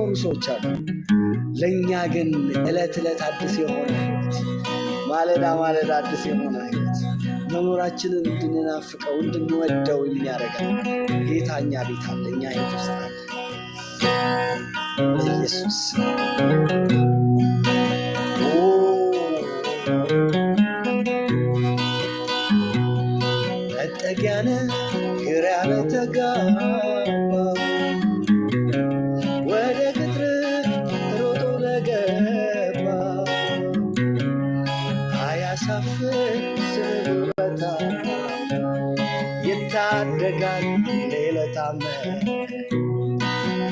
የሚኖሩ ሰዎች አሉ። ለእኛ ግን ዕለት ዕለት አዲስ የሆነ ሕይወት፣ ማለዳ ማለዳ አዲስ የሆነ ሕይወት መኖራችንን እንድንናፍቀው እንድንወደው የሚያደርገን ጌታ እኛ ቤት አለ፣ እኛ ሕይወት ውስጥ አለ። በኢየሱስ መጠጊያነ ግራ ያልተጋባ ወደ ቅጥር ሮጦ ለገባ አያሳፍር ስምህ ውለታ ይታደጋል ሌሊት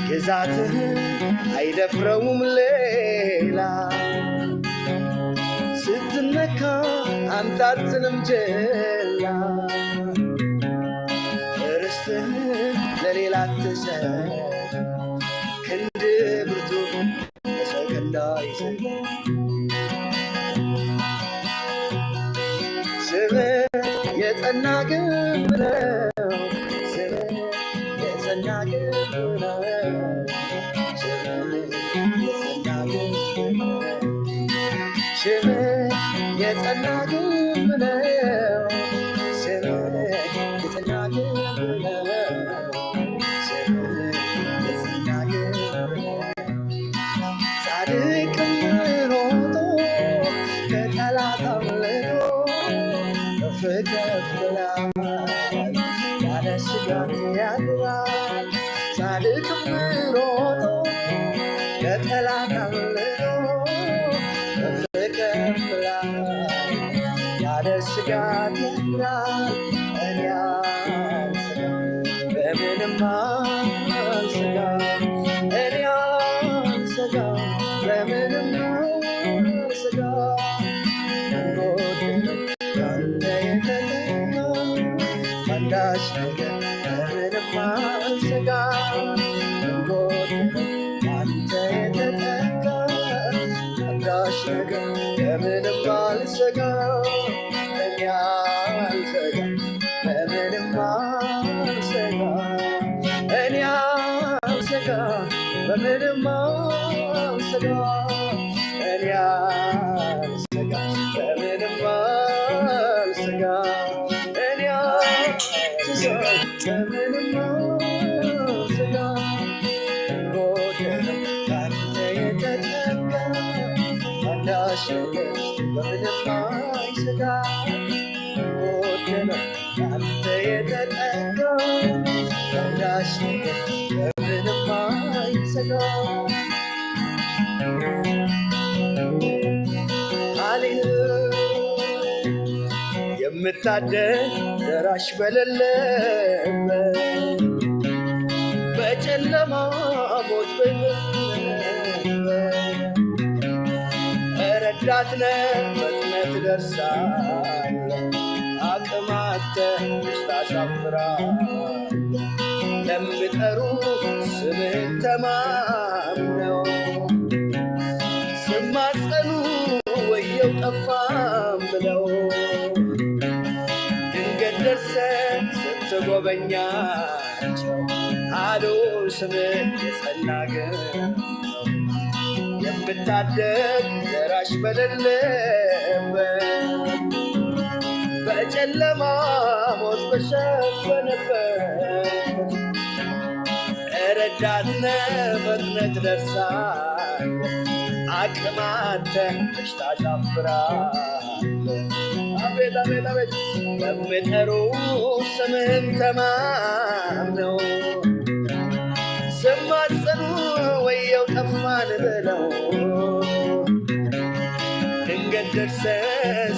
ግዛትህን አይደፍረውም ሌላ ስትነካ አንተ አትልም ችላ ርስትህን ለሌላ አትሰጥ ክንድ ብርቱ ለሰከንድ አይሰጥ ስምህ የጸና ግንብ ነው ስምህ የጸና ግንብ ነው ስምህ የጸና ግንብ ነው ስምህ የጸና ግንብ ነው ስምህ የጸና ግንብ ነው ጻድቅም ሮጦ ከጠላት አምልጦ ከፍ ከፍ ይላል ያለ ስጋት ያድራል ጻድቅም ሮጦ ከጠላት አምልጦ ያለ ስጋት ያድራል እኔ አልሰጋም በምንም አልሰጋም እኔ አልሰጋም በምንም አልሰጋም እንጎድነው ካንተ የተጠጋ አንዳች ነገር በምንም አልሰጋም እንጎድነው ካንተ የተጠጋ አንዳች ነገር በምንም አልሰጋም እኔ አልሰጋም በምንም አልሰጋም እኔ አልሰጋም በምንም አልሰጋም እኔ አልሰጋም በምንም አልሰጋም እኔ አልሰጋም በምንም አልሰጋም እንጎድነው ካንተ የተጠጋ አንዳች ነገር በምንም አይሰጋም እንጎድነው ካንተ የተጠጋ አንዳች ነገር በምንም አይሰጋም የምታደግ ደራሽ በሌለበት በጨለማ ሞት በሌለበት ረዳት ነህ ፈጥነህ ትደርሳለህ አቅም አጥተህ ታሳፍራለህ ለሚጠሩ ስምህን ተማምነው ሲማጸኑ ወየው ጠፋን ብለው ድንገት ደርሰህ ስትጎበኛቸው አሉ ስምህ የጸና ግንብ የምታደግ ደራሽ በሌለበት በጨለማ ሞት በሸፈነበት ረዳት ነህ ፈጥነህ ትደርሳለህ አቅም አጥተህ ታሳፍራለህ አቤት አቤት አቤት ለሚጠሩ ስምህን ተማምነው ሲማጸኑ ወየው ጠፋን ብለው ድንገት ደርሰህ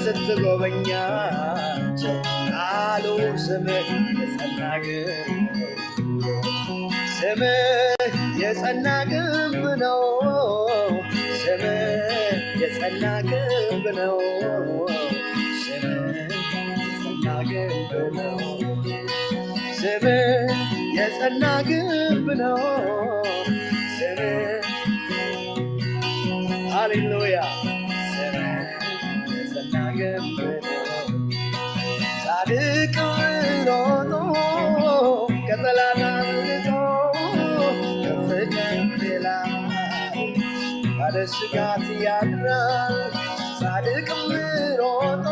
ስትጎበኛቸው አሉ ስምህ የጸና ግንብ ስምህ የጸና ግንብ ነው ስምህ የጸና ግንብ ነው ስምህ የጸና ግንብ ነው ስምህ የጸና ግንብ ነው ስምህ ሃሌሉያ ስምህ የጸና ግንብ ነው ጻድቅ ሮጦ ከጠላት አምልጦ ከፍ ከፍ ይላል ያለ ስጋት ያድራል። ጻድቅም ሮጦ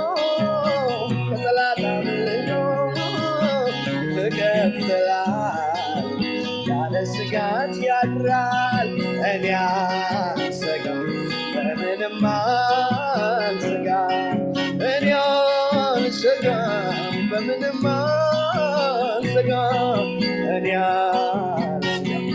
ከጠላት አምልጦ ፍቅር ይበላል። ያለ ስጋት ያድራል። እኔ አልሰጋም በምንም አልሰጋም። እኔ አልሰጋም በምንም አልሰጋም። እኔ አልሰጋም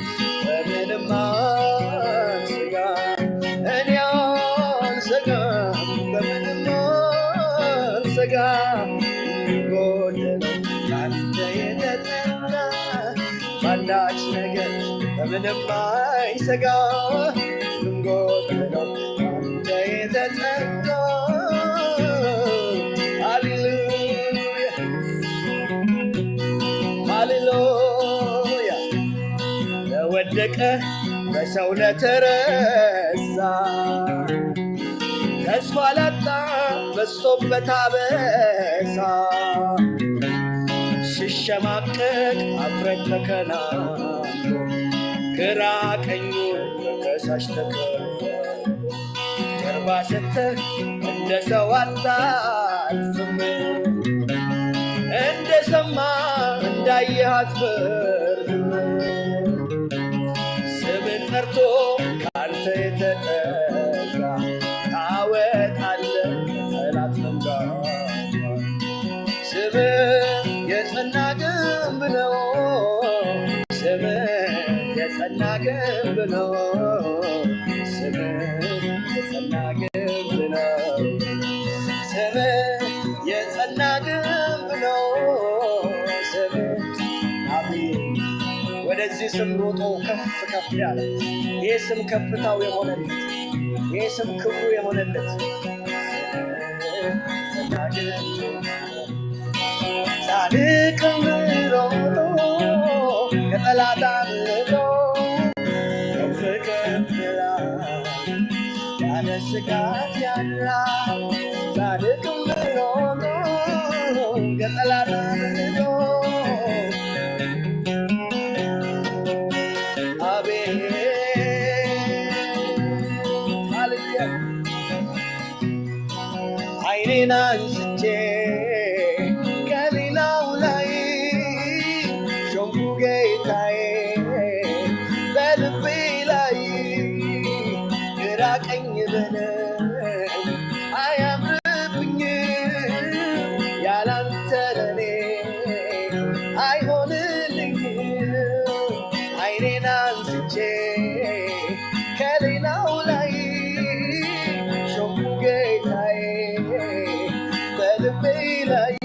በምንም አልሰጋም። እኔ አልሰጋም በምንም አልሰጋም። ጎደለው ካንተ የተጠጋ ባንዳች ነገር በምንም አይሰጋ። ጎደለው ካንተ የተጠጋ ሃሌሉያ ሃሌሉያ። ለወደቀ በሰው ለተረሳ ተስፋ ላጣ በዝቶበት አበሳ ሲሸማቀቅ አፍረት ተከናንቦ ግራ ቀኙ በከሳሽ ተከቦ ጀርባ ሰጥተህ እንደ ሰው አታልፍም። እንደ ሰማ እንዳየህ አትፈርድም። ስምን ጠርቶ ካንተ የተጠጋ ታወጣለህ ከጠላት መንጋጋ። ስምህ የጸና ግንብ ነው። ስምህ የጸና ግንብ ነው። ስምህ የጸና ግንብ ነው። ስምህ የጸና ግንብ ነው። ስምህ አሜን። ወደዚህ ስም ሮጦ ከፍ ከፍ ያለ ይህ ስም ከፍታው የሆነለት ይህ ስም ክብሩ የሆነለት ጻድቅም ሮጦ ከጠላት አምልጦ ከፍ ከፍ ይላል። ያለ ስጋት ያድራል። ጻድቅም ሮጦ ከጠላት አምልጦ አቤት ሃሌሉያ። ዓይኔን አንስቼ ከሌላው ላይ ሾምኩ ጌታዬ በልቤ ላይ። ግራ ቀኝ ብልም አያምርብኝም። ያላንተ ለኔ አይሆንልኝም። ዓይኔን አንስቼ ከሌላው ላይ ሾምኩ ጌታዬ በልቤ ላይ።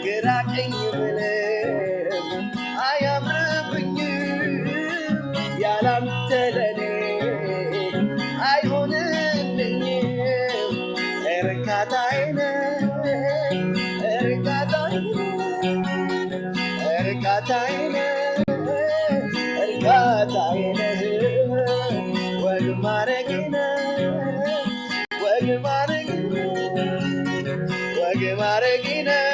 ግራ ቀኝ ብልም አያምርብኝም። ያላንተ ለኔ አይሆንልኝም። እርካታዬ ነህ እርካታዬ እርካታዬ ነህ እርካታዬ ነህ። ወግ ማረጌ ነህ ወግ ማረጌ ነህ ወግ ማረጌ ነህ